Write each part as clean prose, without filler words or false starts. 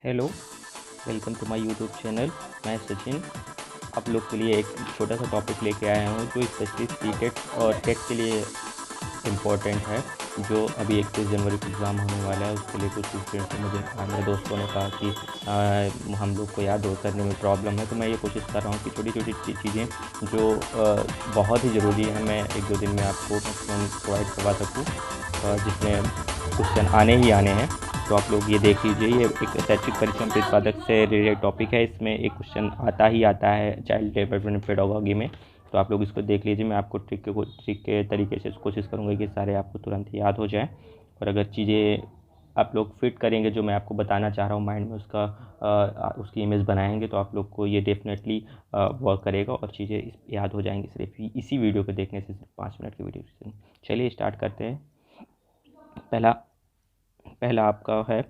Hello, welcome to my YouTube channel. मैं सचिन आप लोग के लिए एक छोटा सा टॉपिक लेके आया हूँ जो स्पेशली सीटेट और टेट के लिए इम्पोर्टेंट है। जो अभी 31 जनवरी को एग्ज़ाम होने वाला है, उसके लिए कुछ स्टूडेंट्स से मेरे दोस्तों ने कहा कि हम लोग को याद करने में प्रॉब्लम है। तो मैं ये कोशिश कर रहा हूँ कि छोटी छोटी चीज़ें जो बहुत ही ज़रूरी है, मैं 1-2 दिन में आपको मैक्सिमम प्रोवाइड करवा सकूँ, जिसमें क्वेश्चन आने ही आने हैं। तो आप लोग ये देख लीजिए, ये एक शैक्षिक परिश्रम प्रतिपादक से रिलेटेड टॉपिक है। इसमें एक क्वेश्चन आता ही आता है चाइल्ड डेवलपमेंट पेडागोगी में। तो आप लोग इसको देख लीजिए। मैं आपको ट्रिक के तरीके से कोशिश करूँगा कि सारे आपको तुरंत ही याद हो जाएं। और अगर चीज़ें आप लोग फिट करेंगे जो मैं आपको बताना चाह रहा हूँ माइंड में, उसकी इमेज बनाएंगे, तो आप लोग को ये डेफिनेटली वर्क करेगा और चीज़ें याद हो जाएंगी सिर्फ इसी वीडियो को देखने से, सिर्फ 5 मिनट की वीडियो से। चलिए स्टार्ट करते हैं। पहला आपका है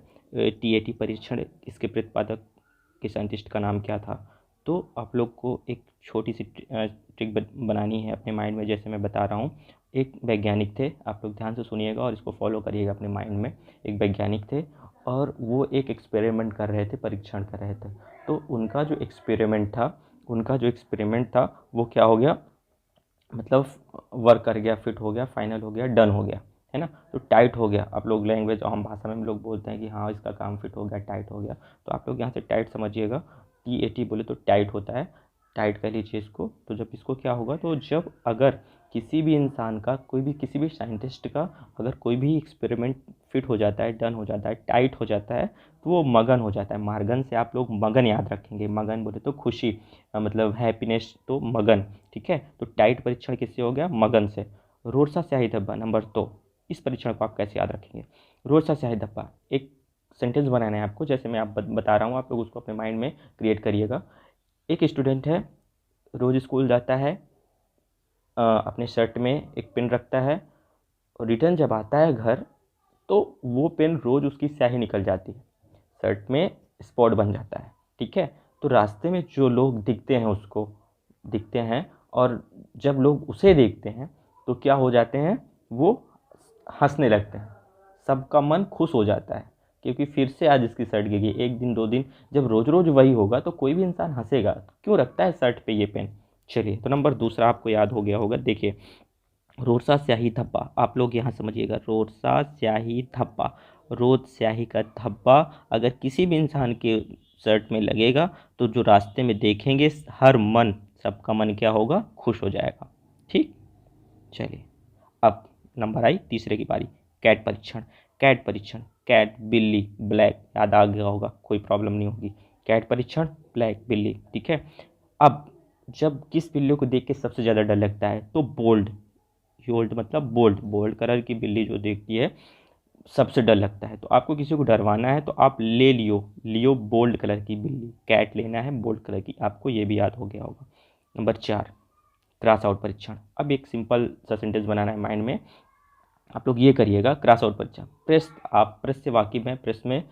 टीएटी परीक्षण। इसके प्रतिपादक के साइंटिस्ट का नाम क्या था? तो आप लोग को एक छोटी सी ट्रिक बनानी है अपने माइंड में। जैसे मैं बता रहा हूँ, एक वैज्ञानिक थे, आप लोग ध्यान से सुनिएगा और इसको फॉलो करिएगा अपने माइंड में। एक वैज्ञानिक थे और वो एक एक्सपेरिमेंट कर रहे थे, परीक्षण कर रहे थे। तो उनका जो एक्सपेरिमेंट था वो क्या हो गया, मतलब वर्क कर गया, फिट हो गया, फाइनल हो गया, डन हो गया, है ना। तो टाइट हो गया, आप लोग लैंग्वेज हम भाषा में हम लोग बोलते हैं कि हाँ इसका काम फिट हो गया, टाइट हो गया। तो आप लोग यहाँ से टाइट समझिएगा। टी बोले तो टाइट होता है, टाइट कह लीजिए इसको। तो जब इसको क्या होगा, तो जब अगर किसी भी इंसान का, किसी भी साइंटिस्ट का अगर कोई भी एक्सपेरिमेंट फिट हो जाता है, डन हो जाता है, टाइट हो जाता है, तो वो मगन हो जाता है। मार्गन से आप लोग मगन याद रखेंगे। मगन बोले तो खुशी, मतलब हैप्पीनेस, तो मगन, ठीक है। तो टाइट परीक्षण किससे हो गया? मगन से। रोरसा स्याही धब्बा नंबर 2, इस परीक्षण को आप कैसे याद रखेंगे? रोरसा स्याही धब्बा, एक सेंटेंस बनाना है आपको, जैसे मैं आप बता रहा हूँ, आप लोग उसको अपने माइंड में क्रिएट करिएगा। एक स्टूडेंट है, रोज़ स्कूल जाता है, अपने शर्ट में एक पेन रखता है, और रिटर्न जब आता है घर तो वो पेन रोज़ उसकी स्याही निकल जाती है, शर्ट में स्पॉट बन जाता है, ठीक है। तो रास्ते में जो लोग दिखते हैं, और जब लोग उसे देखते हैं तो क्या हो जाते हैं, वो हंसने लगते हैं। सबका मन खुश हो जाता है, क्योंकि फिर से आज इसकी शर्ट गिरी। 1 दिन 2 दिन, जब रोज़ रोज़ वही होगा तो कोई भी इंसान हंसेगा। क्यों रखता है शर्ट पे ये पेन? चलिए, तो नंबर दूसरा आपको याद हो गया होगा। देखिए, रोरसा स्याही धब्बा, आप लोग यहाँ समझिएगा। रोरसा स्याही धब्बा, रोज स्याही का धब्बा अगर किसी भी इंसान के शर्ट में लगेगा तो जो रास्ते में देखेंगे, सबका मन क्या होगा? खुश हो जाएगा, ठीक। चलिए, अब नंबर आई तीसरे की बारी। कैट परीक्षण। कैट, बिल्ली, ब्लैक, याद आ गया होगा, कोई प्रॉब्लम नहीं होगी। कैट परीक्षण, ब्लैक, बिल्ली, ठीक है। अब जब किस बिल्ली को देख के सबसे ज़्यादा डर लगता है? तो बोल्ड, योल्ड मतलब बोल्ड कलर की बिल्ली जो देखती है सबसे डर लगता है। तो आपको किसी को डरवाना है तो आप लियो बोल्ड कलर की बिल्ली, कैट लेना है बोल्ड कलर की। आपको ये भी याद हो गया होगा। नंबर 4, क्रॉस आउट परीक्षण। अब एक सिंपल सा सेंटेंस बनाना है माइंड में। आप लोग ये करिएगा, क्रॉस आउट परीक्षण। प्रेस से वाकिफ हैं। प्रेस में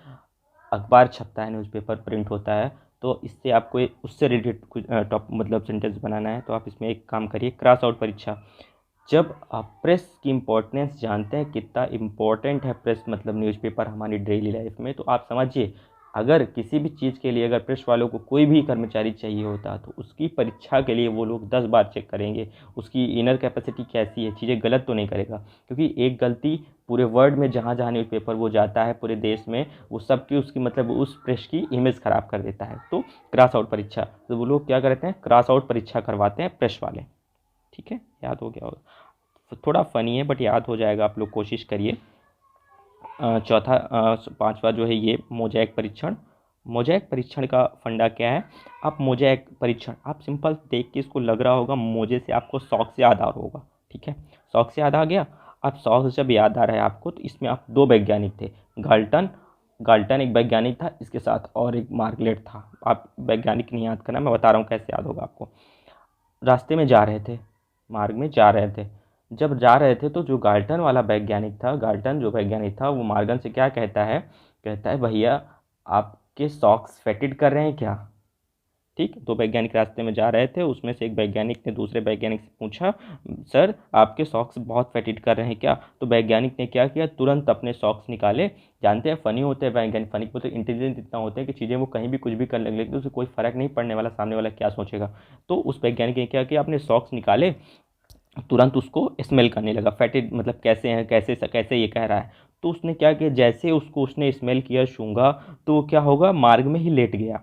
अखबार छपता है, न्यूज़पेपर प्रिंट होता है। तो इससे आपको उससे रिलेटेड कुछ टॉप मतलब सेंटेंस बनाना है। तो आप इसमें एक काम करिए, क्रॉस आउट परीक्षा। जब आप प्रेस की इम्पोर्टेंस जानते हैं, कितना इम्पोर्टेंट है प्रेस मतलब न्यूज़पेपर हमारी डेली लाइफ में, तो आप समझिए, अगर किसी भी चीज़ के लिए अगर प्रेस वालों को कोई भी कर्मचारी चाहिए होता तो उसकी परीक्षा के लिए वो लोग 10 बार चेक करेंगे उसकी इनर कैपेसिटी कैसी है, चीज़ें गलत तो नहीं करेगा। क्योंकि एक गलती पूरे वर्ल्ड में जहाँ जहाँ न्यूज़पेपर वो जाता है, पूरे देश में, वो सबकी उसकी मतलब उस प्रेस की इमेज ख़राब कर देता है। तो क्रॉस आउट परीक्षा, तो वो लोग क्या करते हैं? क्रॉस आउट परीक्षा करवाते हैं प्रेस वाले, ठीक है। याद हो गया होगा, तो थोड़ा फ़नी है बट याद हो जाएगा, आप लोग कोशिश करिए। चौथा, पांचवा जो है ये मोज़ेक परीक्षण। मोज़ेक परीक्षण का फंडा क्या है? आप मोज़ेक परीक्षण, आप सिंपल देख के इसको लग रहा होगा मोजे से आपको सॉक्स याद आ रहा होगा, ठीक है। सॉक्स याद आ गया। अब सॉक्स जब याद आ रहा है आपको, तो इसमें आप 2 वैज्ञानिक थे। गाल्टन एक वैज्ञानिक था, इसके साथ और एक मार्गलेट था। आप वैज्ञानिक नहीं याद करना, मैं बता रहा हूँ कैसे याद होगा आपको। रास्ते में जा रहे थे, मार्ग में जा रहे थे। जब जा रहे थे तो जो गाल्टन जो वैज्ञानिक था, वो मार्गन से क्या कहता है? कहता है, भैया आपके सॉक्स फेटेड कर रहे हैं क्या? ठीक, दो वैज्ञानिक रास्ते में जा रहे थे, उसमें से एक वैज्ञानिक ने दूसरे वैज्ञानिक से पूछा, सर आपके सॉक्स बहुत फैटिट कर रहे हैं क्या? तो वैज्ञानिक ने क्या किया, तुरंत अपने सॉक्स निकाले। जानते हैं फ़नी होते हैं वैज्ञानिक, फ़नी मतलब इंटेलिजेंट इतना होते हैं कि चीज़ें वो कहीं भी कुछ भी कर लेंगे, लेकिन उसे कोई फ़र्क नहीं पड़ने वाला सामने वाला क्या सोचेगा। तो उस वैज्ञानिक ने क्या किया, अपने सॉक्स निकाले, तुरंत उसको स्मेल करने लगा, फैटिड मतलब कैसे हैं, कैसे कैसे ये कह रहा है। तो उसने क्या किया, जैसे उसको उसने स्मेल किया, सूंघा, तो क्या होगा, मार्ग में ही लेट गया।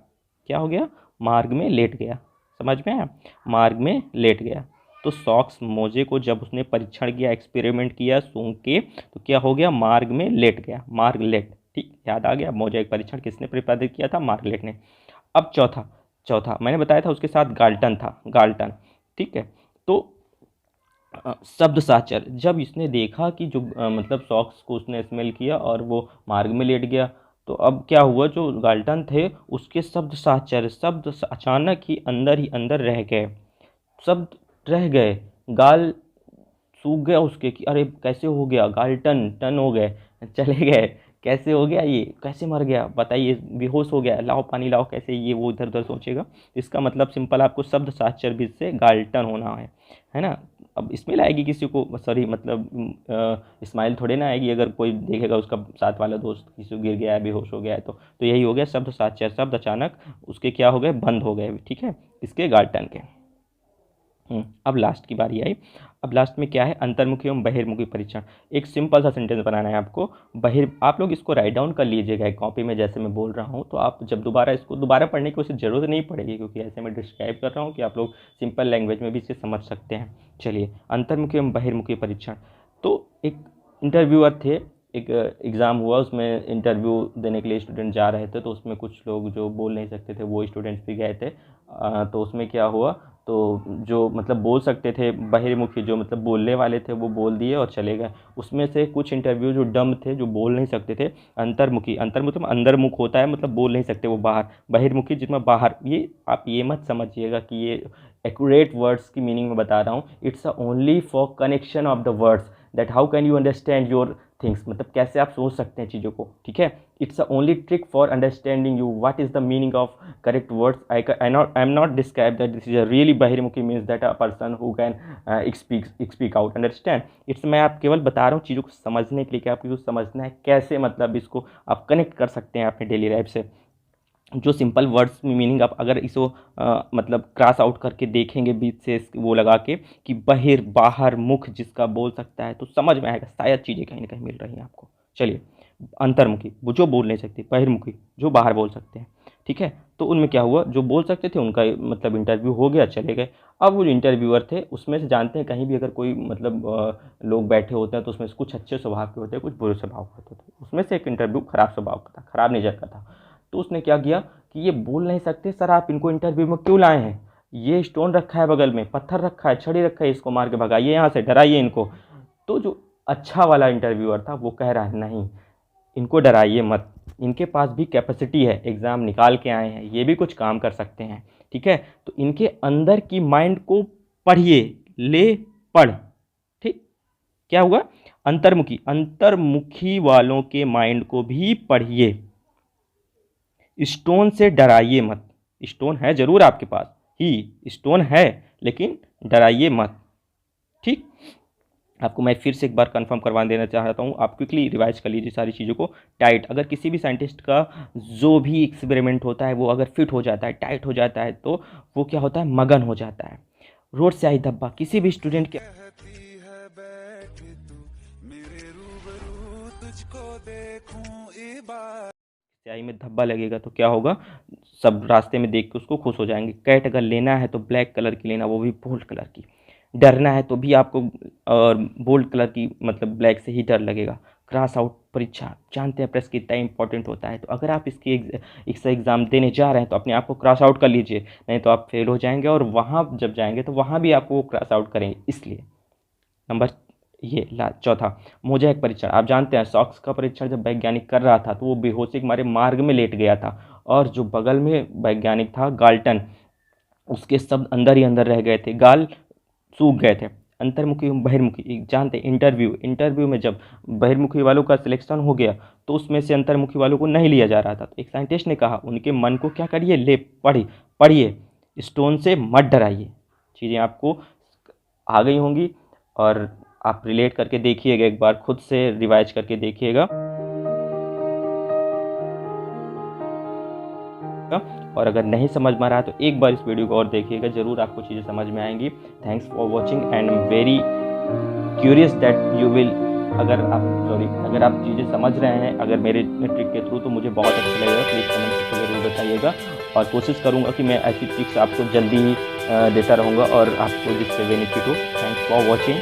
क्या हो गया, मार्ग में लेट गया। समझ में आया, मार्ग में लेट गया। तो सॉक्स मोजे को जब उसने परीक्षण किया, एक्सपेरिमेंट किया सूंघ के, तो क्या हो गया, मार्ग में लेट गया, मार्ग लेट। ठीक, याद आ गया, मोजा एक परीक्षण किसने प्रतिपादित किया था, मार्ग लेट ने। अब चौथा, चौथा मैंने बताया था उसके साथ गाल्टन था, गाल्टन। ठीक है, तो शब्द साचर, जब इसने देखा कि जो मतलब सॉक्स को उसने स्मेल किया और वो मार्ग में लेट गया, तो अब क्या हुआ, जो गाल्टन थे उसके शब्द साचर, अचानक ही अंदर रह गए, शब्द रह गए, गाल सूख गया उसके, कि अरे कैसे हो गया, गाल्टन टन हो गए, चले गए, कैसे हो गया, ये कैसे मर गया, बताइए, बेहोश हो गया, लाओ पानी लाओ, कैसे, ये वो इधर उधर सोचेगा। इसका मतलब सिंपल, आपको शब्द साचर भी से गाल्टन होना है ना। अब स्मेल आएगी किसी को, सॉरी मतलब स्माइल थोड़े ना आएगी अगर कोई देखेगा उसका साथ वाला दोस्त किसी को गिर गया है, बेहोश हो गया है, तो यही हो गया शब्द साचर, शब्द अचानक उसके क्या हो गए, बंद हो गए। ठीक है, इसके गाल्टन के। अब लास्ट की बारी आई। अब लास्ट में क्या है, अंतर्मुखी एवं बहिर्मुखी परीक्षण। एक सिंपल सा सेंटेंस बनाना है आपको। आप लोग इसको राइट डाउन कर लीजिएगा एक कॉपी में, जैसे मैं बोल रहा हूँ, तो आप जब दोबारा इसको दोबारा पढ़ने की उसे ज़रूरत नहीं पड़ेगी, क्योंकि ऐसे मैं डिस्क्राइब कर रहा हूँ कि आप लोग सिंपल लैंग्वेज में भी इसे समझ सकते हैं। चलिए, अंतर्मुखी एवं बहिर्मुखी परीक्षण। तो एक इंटरव्यूअर थे, एक एग्ज़ाम हुआ, उसमें इंटरव्यू देने के लिए स्टूडेंट जा रहे थे, तो उसमें कुछ लोग जो बोल नहीं सकते थे वो स्टूडेंट्स भी गए थे। तो उसमें क्या हुआ, तो जो मतलब बोल सकते थे, बहिर्मुखी जो मतलब बोलने वाले थे, वो बोल दिए और चले गए। उसमें से कुछ इंटरव्यू जो डम थे, जो बोल नहीं सकते थे, अंतर्मुखी, अंतर्मुखी मतलब अंदरमुख होता है, मतलब बोल नहीं सकते वो बाहर, बहिर्मुखी जिसमें बाहर, ये आप ये मत समझिएगा कि ये एक्यूरेट वर्ड्स की मीनिंग में बता रहा हूँ। It's only for connection of the words, that how can you understand your things, मतलब कैसे आप सोच सकते हैं चीज़ों को। ठीक है, it's a only trick for understanding you what is the meaning of correct words. I am not describe that this is a really बहिर्मुखी means that a person who can speak out, understand. It's मैं आप केवल बता रहा हूँ चीज़ों को समझने के लिए कि आपको समझना है कैसे, मतलब इसको आप कनेक्ट कर सकते हैं अपने डेली लाइफ से। जो सिंपल वर्ड्स में मीनिंग आप अगर इसको मतलब क्रॉस आउट करके देखेंगे बीच से वो लगा के कि बहिर बाहर मुख जिसका बोल सकता है, तो समझ में आएगा, शायद चीज़ें कहीं ना कहीं मिल रही हैं आपको। चलिए, अंतर्मुखी वो जो बोल नहीं सकते, बहिर्मुखी जो बाहर बोल सकते हैं। ठीक है, तो उनमें क्या हुआ, जो बोल सकते थे उनका मतलब इंटरव्यू हो गया, चले गए। अब वो जो इंटरव्यूअर थे उसमें से जानते हैं, कहीं भी अगर कोई मतलब लोग बैठे होते हैं तो उसमें से कुछ अच्छे स्वभाव के होते हैं, कुछ बुरे स्वभाव के होते थे। उसमें से एक इंटरव्यू खराब स्वभाव का था, खराब नेचर का था। तो उसने क्या किया कि ये बोल नहीं सकते सर, आप इनको इंटरव्यू में क्यों लाए हैं, ये स्टोन रखा है बगल में, पत्थर रखा है, छड़ी रखा है, इसको मार के भगाइए यहाँ से, डराइए इनको। तो जो अच्छा वाला इंटरव्यूअर था वो कह रहा है, नहीं इनको डराइए मत, इनके पास भी कैपेसिटी है, एग्ज़ाम निकाल के आए हैं, ये भी कुछ काम कर सकते हैं। ठीक है, तो इनके अंदर की माइंड को पढ़िए, ले पढ़। ठीक, क्या हुआ, अंतर्मुखी, अंतर्मुखी वालों के माइंड को भी पढ़िए, स्टोन से डराइए मत। स्टोन है जरूर आपके पास, ही स्टोन है, लेकिन डराइए मत। ठीक, आपको मैं फिर से एक बार कंफर्म करवा देना चाहता हूँ, आप क्विकली रिवाइज कर लीजिए सारी चीज़ों को। टाइट, अगर किसी भी साइंटिस्ट का जो भी एक्सपेरिमेंट होता है वो अगर फिट हो जाता है, टाइट हो जाता है, तो वो क्या होता है, मगन हो जाता है। रोड से आई धब्बा, किसी भी स्टूडेंट के स्याही में धब्बा लगेगा तो क्या होगा, सब रास्ते में देख के उसको खुश हो जाएंगे। कैट अगर लेना है तो ब्लैक कलर की लेना, वो भी बोल्ड कलर की। डरना है तो भी आपको बोल्ड कलर की मतलब ब्लैक से ही डर लगेगा। क्रॉस आउट परीक्षा, जानते हैं प्रेस कितना इंपॉर्टेंट होता है, तो अगर आप इसकी एग्ज़ाम देने जा रहे हैं तो अपने आप को क्रॉस आउट कर लीजिए, नहीं तो आप फेल हो जाएंगे, और वहाँ जब जाएंगे तो वहाँ भी आपको क्रॉस आउट करेंगे। इसलिए नंबर ये चौथा, मोज़ेक परीक्षण। आप जानते हैं सॉक्स का परीक्षण जब वैज्ञानिक कर रहा था तो वो बेहोशी के मारे मार्ग में लेट गया था, और जो बगल में वैज्ञानिक था गाल्टन, उसके शब्द अंदर ही अंदर रह गए थे, गाल सूख गए थे, अंतर्मुखी बहिर्मुखी जानते हैं, इंटरव्यू में जब बहिर्मुखी वालों का सिलेक्शन हो गया तो उसमें से अंतर्मुखी वालों को नहीं लिया जा रहा था। तो एक साइंटिस्ट ने कहा उनके मन को क्या करिए, पढ़िए, स्टोन से मत डराइए। चीज़ें आपको आ गई होंगी और आप रिलेट करके देखिएगा, एक बार खुद से रिवाइज करके देखिएगा। और अगर नहीं समझ में आ रहा है तो एक बार इस वीडियो को और देखिएगा, ज़रूर आपको चीज़ें समझ में आएंगी। Thanks for watching and I am very curious that you will, अगर आप चीज़ें समझ रहे हैं अगर मेरे ट्रिक के थ्रू, तो मुझे बहुत अच्छा लगेगा। प्लीज़ कमेंट करके ज़रूर बताइएगा और कोशिश करूँगा कि मैं ऐसी ट्रिक्स आपको जल्दी ही देता रहूँगा और आपको जिससे बेनिफिट हो। Thanks for watching.